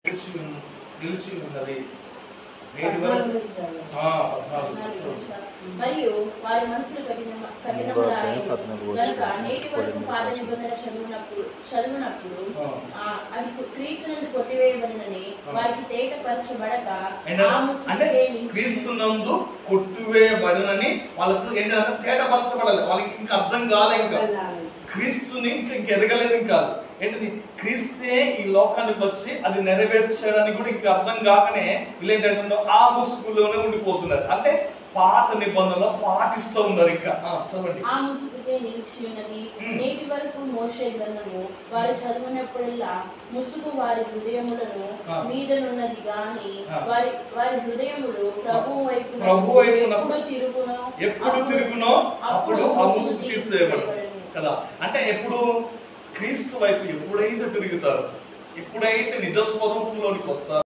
నిలిచి ఉన్నది. మరియు వారి మనసులు కఠినములైనవి గనుక నేటి వరకు పాత నిబంధన చదువునప్పుడు అది క్రీస్తునందు కొట్టివేయబడినని వారికి తేటపరచబడక క్రీస్తునందు కొట్టివేయబడినని వాళ్ళకు ఏంటంటే తేటపరచబడాలి. వాళ్ళకి ఇంకా అర్థం కాలే, ఇంకా క్రీస్తుని ఇంకా ఎదగలేదు. ఇంకా ఏంటిది క్రీస్తే ఈ లోకానికి వచ్చి అది నెరవేర్చడానికి కూడా ఇంకా అర్థం కాకనే వీళ్ళు ఏంటంటే ఆ ముసుగులోనే ఉండిపోతున్నారు. అంటే పాత నిబంధనలు పాటిస్తూ ఉన్నారు. ఇంకా చదవండి. ఆ ముసుగుకే నిలిచి ఉన్నది. నేటి వరకు మోషే గ్రంథము వారు చదివినప్పుడల్లా ముసుగు వారి హృదయములను మీదనున్నది గాని వారి హృదయములు ప్రభువు వైపు ఎప్పుడు తిరుగునో అప్పుడు ఆ ముసుగు తీసేయబడదు కదా. అంటే ఎప్పుడు క్రీస్తు వైపు ఎప్పుడైతే తిరుగుతారు, ఎప్పుడైతే నిజ స్వరూపంలోనికి వస్తారు.